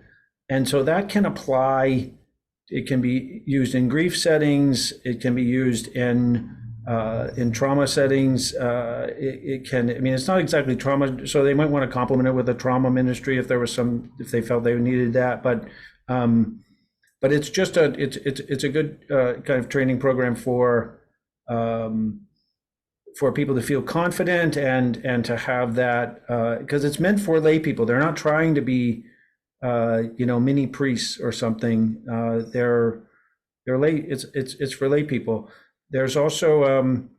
so that can apply. It can be used in grief settings. It can be used in trauma settings. It can. I mean, it's not exactly trauma, so they might want to complement it with a trauma ministry if if they felt they needed that. But it's just it's a good kind of training program for people to feel confident and to have that, because it's meant for lay people. They're not trying to be mini priests or something. They're lay. It's for lay people. There's also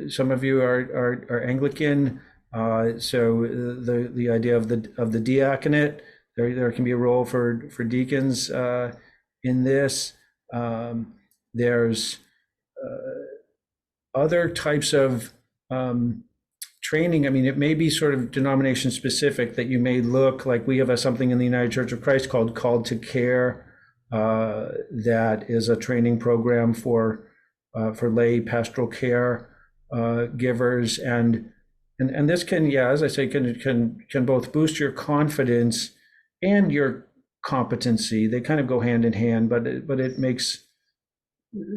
some of you are Anglican, so the idea of the diaconate. There can be a role for deacons in this. There's other types of training. I mean, it may be sort of denomination specific, that you may look like we have something in the United Church of Christ called Called to Care. That is a training program for lay pastoral care givers, and this can, as I say, can both boost your confidence and your competency. They kind of go hand in hand, but it makes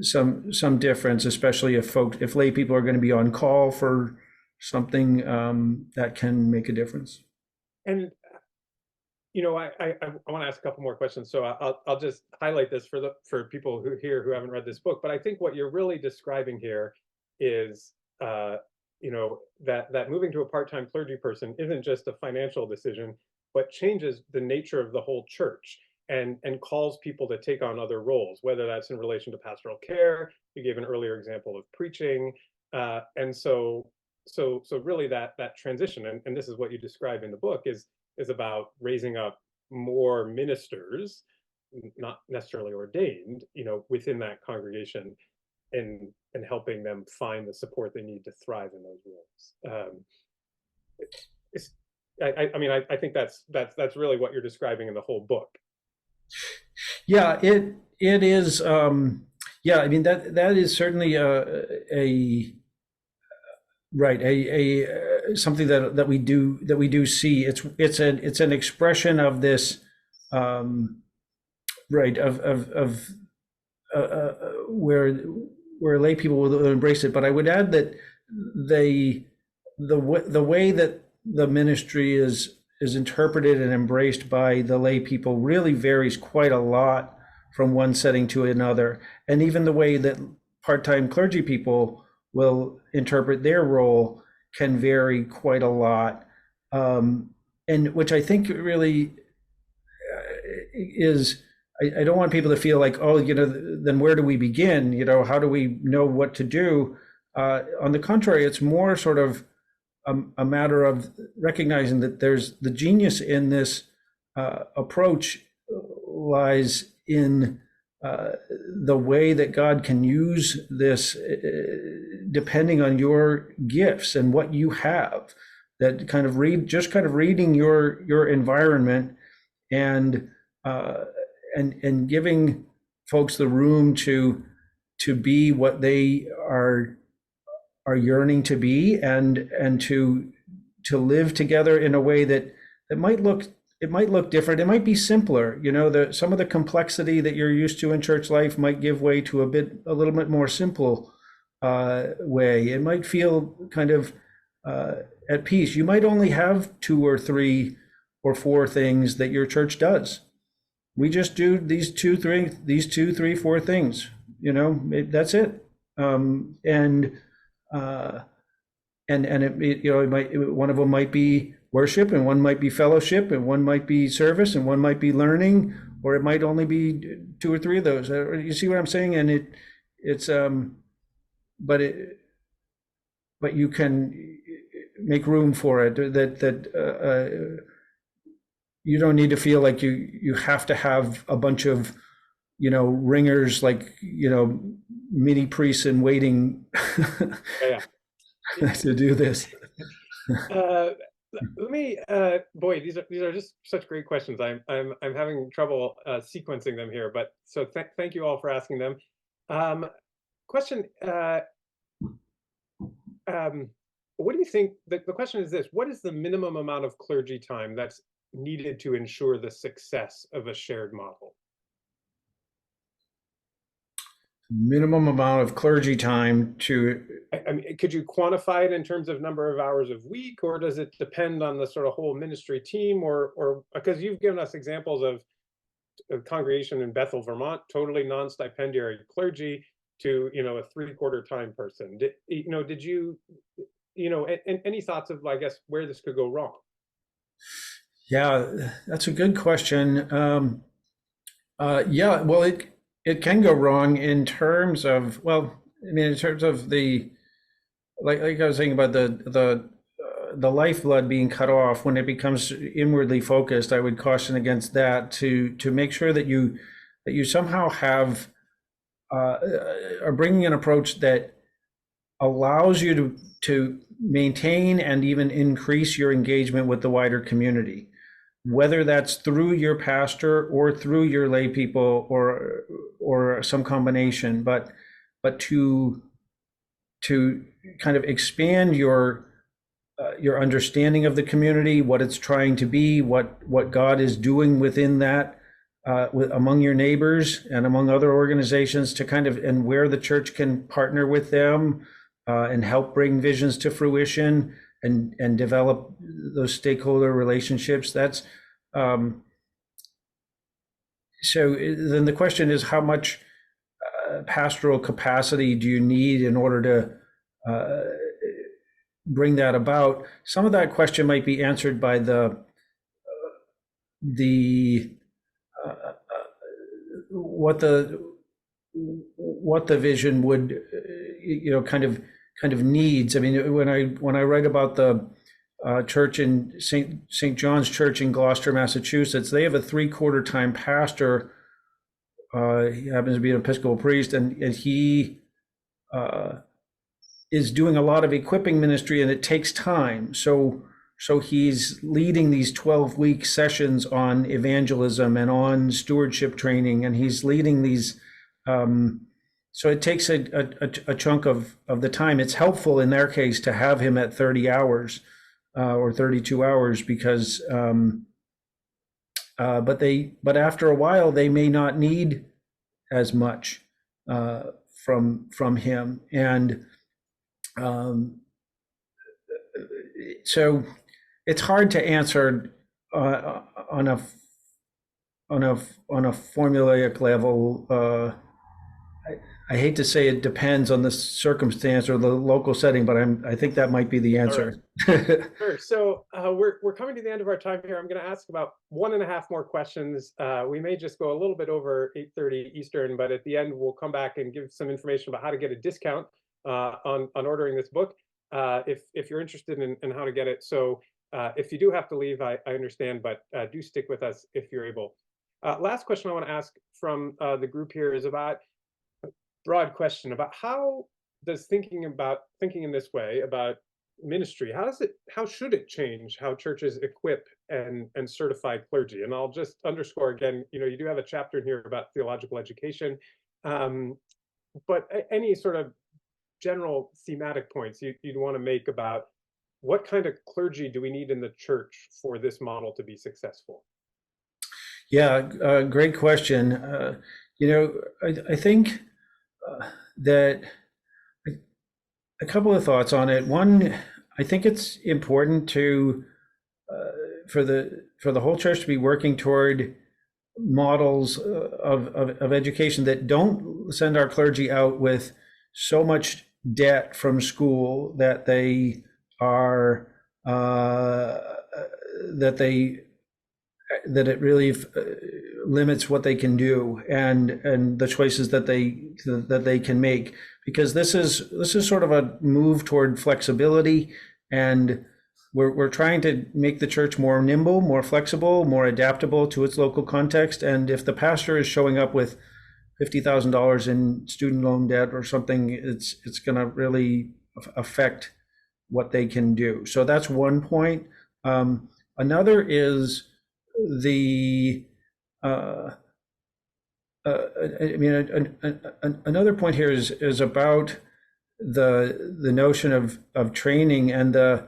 some difference, especially if lay people are going to be on call for something, that can make a difference. And I want to ask a couple more questions, so I'll just highlight this for people who haven't read this book. But I think what you're really describing here is that moving to a part-time clergy person isn't just a financial decision, but changes the nature of the whole church and calls people to take on other roles, whether that's in relation to pastoral care. You gave an earlier example of preaching, and so really that transition, and this is what you describe in the book, is about raising up more ministers, not necessarily ordained, within that congregation, and helping them find the support they need to thrive in those roles. I think that's really what you're describing in the whole book. Yeah, it is. Yeah, I mean that is certainly a right, something that we do see. It's an expression of this, right, of where lay people will embrace it. But I would add that the way that the ministry is interpreted and embraced by the lay people really varies quite a lot from one setting to another, and even the way that part-time clergy people will interpret their role can vary quite a lot, and which I think really is. I don't want people to feel like, oh, then where do we begin? How do we know what to do? On the contrary, it's more sort of a matter of recognizing that there's the genius in this approach lies in the way that God can use this depending on your gifts and what you have. That kind of reading your environment and giving folks the room to be what they are yearning to be, and to live together in a way that might look different. It might be simpler. Some of the complexity that you're used to in church life might give way to a little bit more simple way. It might feel kind of at peace. You might only have 2 or 3 or 4 things that your church does. We just do these 2, 3, 4 things. That's it. And it might, one of them might be worship, and one might be fellowship, and one might be service, and one might be learning, or it might only be 2 or 3 of those. You see what I'm saying? And but you can make room for it. That you don't need to feel like you have to have a bunch of ringers, like mini priests in waiting Yeah. to do this. Let me, boy, these are just such great questions. I'm having trouble sequencing them here, but so thank you all for asking them. Question, what do you think? The question is this: what is the minimum amount of clergy time that's needed to ensure the success of a shared model? Minimum amount of clergy time to. I mean, could you quantify it in terms of number of hours a week, or does it depend on the sort of whole ministry team, or because you've given us examples of a congregation in Bethel, Vermont, totally non-stipendiary clergy, to a 3/4 time person. Did you any thoughts of, I guess, where this could go wrong? Yeah, that's a good question. Yeah, well, it can go wrong in terms of, in terms of the, like I was saying about the lifeblood being cut off when it becomes inwardly focused. I would caution against that, to make sure that you somehow have are bringing an approach that allows you to maintain and even increase your engagement with the wider community, whether that's through your pastor or through your lay people, or some combination, but to kind of expand your understanding of the community, what it's trying to be, what God is doing within that, among your neighbors and among other organizations, to kind of, and where the church can partner with them and help bring visions to fruition, and develop those stakeholder relationships. That's so then the question is, how much pastoral capacity do you need in order to bring that about? Some of that question might be answered by what the vision would kind of needs. I mean, when I write about the church in St. John's Church in Gloucester, Massachusetts, they have a 3/4 time pastor. He happens to be an Episcopal priest, and he is doing a lot of equipping ministry, and it takes time. So he's leading these 12-week sessions on evangelism and on stewardship training, and he's leading these. So it takes a chunk of the time. It's helpful in their case to have him at 30 hours or 32 hours, because but after a while they may not need as much from him, and so it's hard to answer on a formulaic level. I hate to say it depends on the circumstance or the local setting, but I think that might be the answer. Right. Sure. So we're coming to the end of our time here. I'm going to ask about 1.5 more questions. We may just go a little bit over 8:30 Eastern, but at the end we'll come back and give some information about how to get a discount on ordering this book. if you're interested in how to get it. So if you do have to leave, I understand, but do stick with us if you're able. Last question I want to ask from the group here is about a broad question about how does thinking in this way about ministry, how should it change how churches equip and certify clergy? And I'll just underscore again, you do have a chapter in here about theological education, but any sort of general thematic points you'd want to make about what kind of clergy do we need in the church for this model to be successful? Yeah, great question. I think that a couple of thoughts on it. One, I think it's important to for the whole church to be working toward models of education that don't send our clergy out with so much debt from school that they are that it really limits what they can do and the choices that they can make, because this is sort of a move toward flexibility, and we're trying to make the church more nimble, more flexible, more adaptable to its local context. And if the pastor is showing up with $50,000 in student loan debt or something, it's going to really affect what they can do. So that's one point. Another is another point here is about the notion of training and the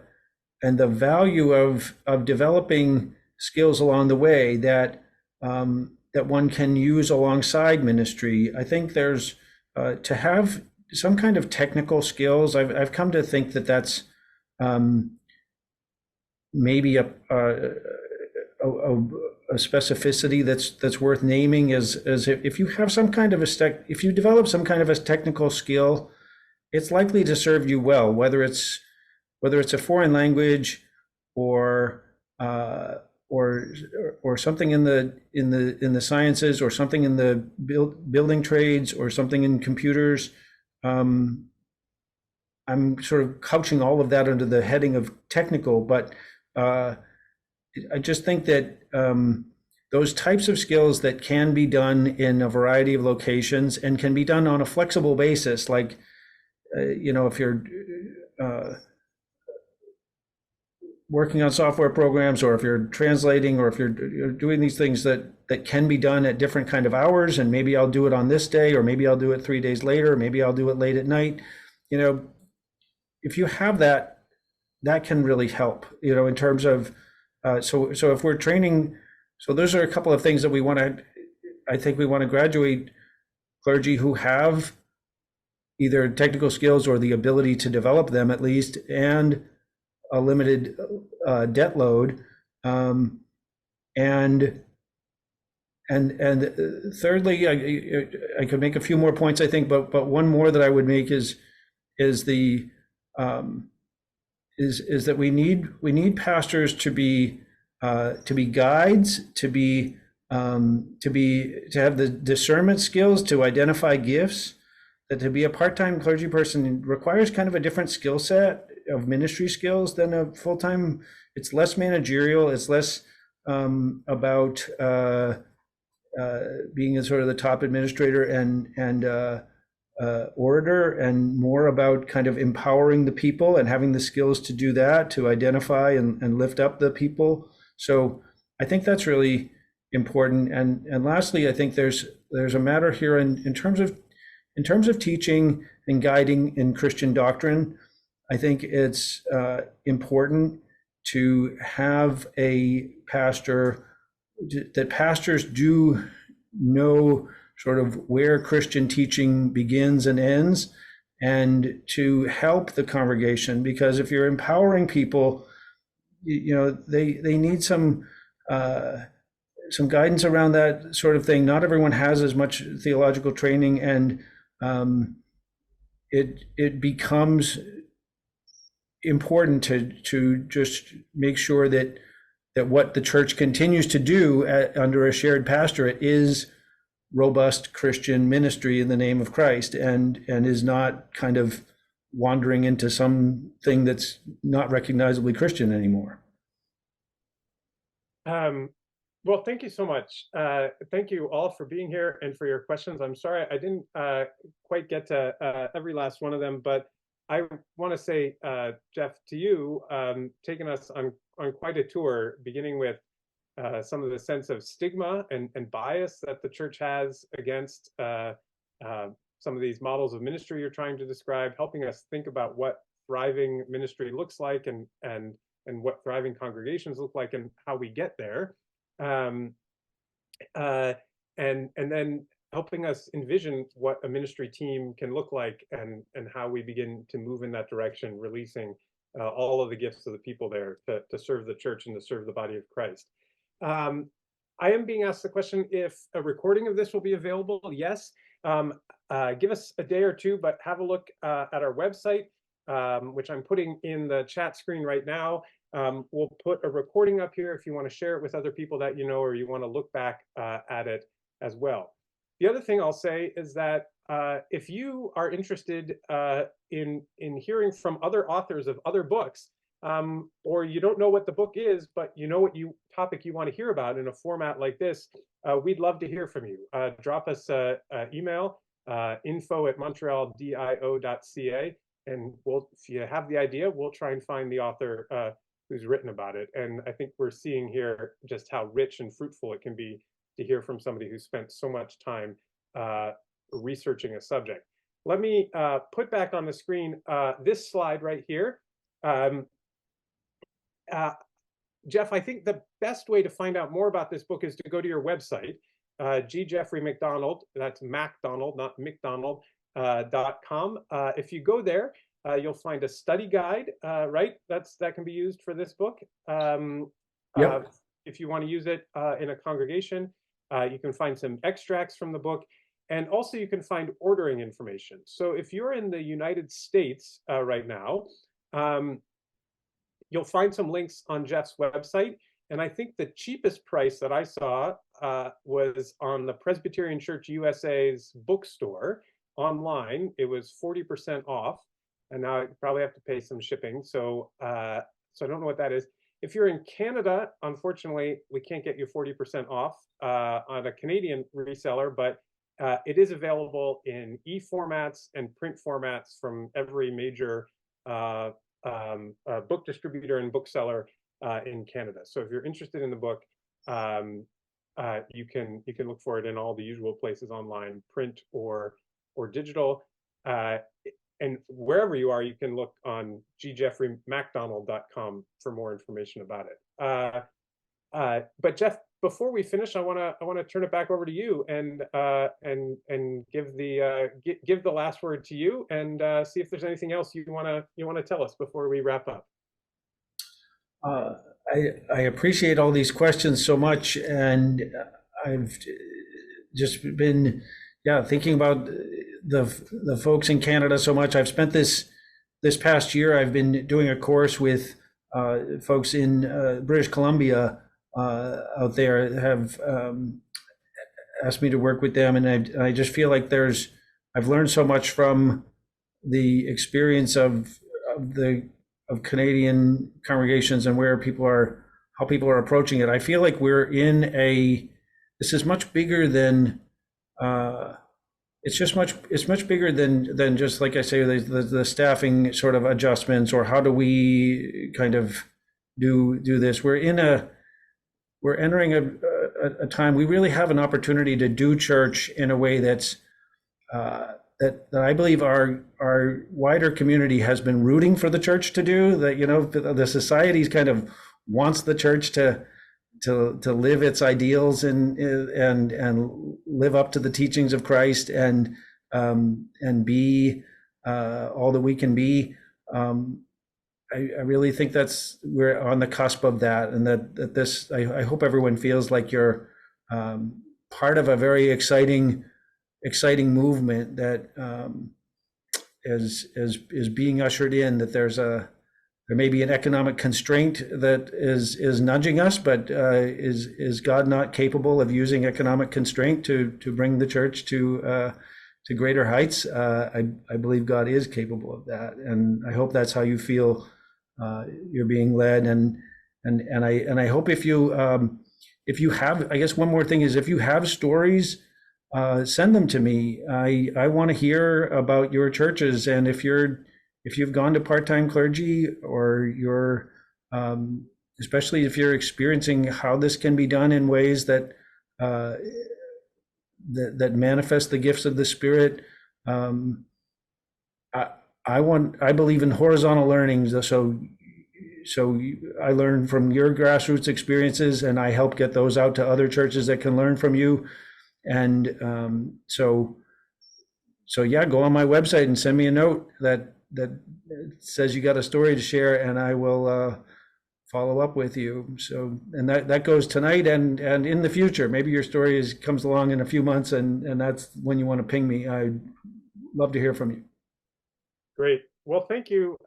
value of developing skills along the way that one can use alongside ministry. I think there's to have some kind of technical skills. I've come to think that that's maybe a specificity that's worth naming, is if you have some kind of if you develop some kind of a technical skill, it's likely to serve you well, whether it's a foreign language or something in the sciences, or something in the building trades, or something in computers. I'm sort of couching all of that under the heading of technical, but I just think that those types of skills that can be done in a variety of locations and can be done on a flexible basis, like if you're working on software programs, or if you're translating, or if you're doing these things that can be done at different kind of hours, and maybe I'll do it on this day, or maybe I'll do it 3 days later, or maybe I'll do it late at night. If you have that can really help, in terms of so if we're training, so those are a couple of things that I think we want to graduate clergy who have either technical skills or the ability to develop them at least, and a limited debt load, and thirdly, I could make a few more points, I think, but one more that I would make is that we need pastors to be guides, to have the discernment skills to identify gifts. That to be a part-time clergy person requires kind of a different skill set of ministry skills than a full-time. It's less managerial. It's less about being a sort of the top administrator and orator, and more about kind of empowering the people and having the skills to do that, to identify and lift up the people. So I think that's really important. And lastly, I think there's a matter here in terms of teaching and guiding in Christian doctrine. I think it's important to have a pastor, that pastors do know sort of where Christian teaching begins and ends, and to help the congregation. Because if you're empowering people, they need some guidance around that sort of thing. Not everyone has as much theological training, and it becomes important to just make sure that what the church continues to do under a shared pastorate is robust Christian ministry in the name of Christ, and is not kind of wandering into something that's not recognizably Christian anymore. Well, thank you so much. Thank you all for being here and for your questions. I'm sorry I didn't quite get to every last one of them, but I want to say, Jeff, to you, taking us on quite a tour, beginning with some of the sense of stigma and bias that the church has against some of these models of ministry you're trying to describe, helping us think about what thriving ministry looks like and what thriving congregations look like and how we get there. And then helping us envision what a ministry team can look like and how we begin to move in that direction, releasing all of the gifts of the people there to serve the church and to serve the body of Christ. I am being asked the question if a recording of this will be available. Yes. Give us a day or two, but have a look at our website, which I'm putting in the chat screen right now. We'll put a recording up here if you want to share it with other people that you know, or you want to look back at it as well. The other thing I'll say is that if you are interested in hearing from other authors of other books, or you don't know what the book is, but you know what topic you want to hear about in a format like this, we'd love to hear from you. Drop us an email, info@montrealdio.ca, and if you have the idea, we'll try and find the author who's written about it. And I think we're seeing here just how rich and fruitful it can be to hear from somebody who spent so much time researching a subject. Let me put back on the screen this slide right here. Jeff, I think the best way to find out more about this book is to go to your website, G. Jeffrey MacDonald, that's MacDonald, not McDonald, .com. If you go there, you'll find a study guide, right? That can be used for this book. Yep. If you want to use it in a congregation, you can find some extracts from the book, and also you can find ordering information. So if you're in the United States right now, you'll find some links on Jeff's website. And I think the cheapest price that I saw was on the Presbyterian Church USA's bookstore online. It was 40% off. And now I probably have to pay some shipping. So I don't know what that is. If you're in Canada, unfortunately, we can't get you 40% off on a Canadian reseller, but it is available in e-formats and print formats from every major book distributor and bookseller in Canada. So if you're interested in the book, you can look for it in all the usual places online, print or digital. And wherever you are, you can look on gjeffreymacdonald.com for more information about it. But Jeff, before we finish, I want to turn it back over to you and give the last word to you and see if there's anything else you want to tell us before we wrap up. I appreciate all these questions so much, and I've just been thinking about the folks in Canada so much. I've spent this past year, I've been doing a course with folks in British Columbia out there have asked me to work with them, and I just feel like I've learned so much from the experience of Canadian congregations and how people are approaching it. I feel like this is much bigger than it's much bigger than just, like I say, the staffing sort of adjustments or how do we kind of do this. We're entering a time we really have an opportunity to do church in a way that I believe our wider community has been rooting for the church to do. That the society's kind of wants the church to live its ideals and live up to the teachings of Christ and be all that we can be. I really think we're on the cusp of that, and that this, I hope everyone feels like you're part of a very exciting movement that is being ushered in. That there may be an economic constraint that is nudging us, but is God not capable of using economic constraint to bring the church to to greater heights. I believe God is capable of that, and I hope that's how you feel you're being led. And I hope if you have, I guess one more thing is, if you have stories, send them to me. I want to hear about your churches, and if you've gone to part-time clergy, or you're especially if you're experiencing how this can be done in ways that that manifest the gifts of the Spirit. I believe in horizontal learning. So I learn from your grassroots experiences, and I help get those out to other churches that can learn from you. And so yeah, go on my website and send me a note that says you got a story to share, and I will follow up with you. So, and that goes tonight and in the future. Maybe your story comes along in a few months, and that's when you want to ping me. I'd love to hear from you. Great. Well, thank you,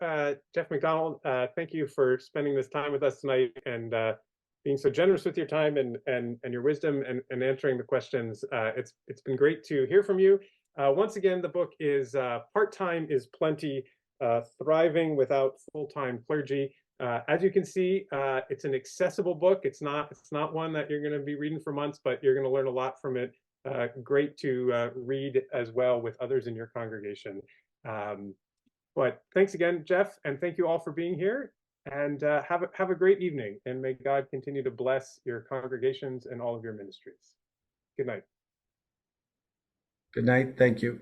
Jeff MacDonald. Thank you for spending this time with us tonight, and being so generous with your time and your wisdom, and answering the questions. It's been great to hear from you. Once again, the book is Part-Time is Plenty, Thriving Without Full-Time Clergy. As you can see, it's an accessible book. It's not one that you're going to be reading for months, but you're going to learn a lot from it. Great to read as well with others in your congregation. But thanks again, Jeff, and thank you all for being here. And have a great evening, and may God continue to bless your congregations and all of your ministries. Good night. Good night. Thank you.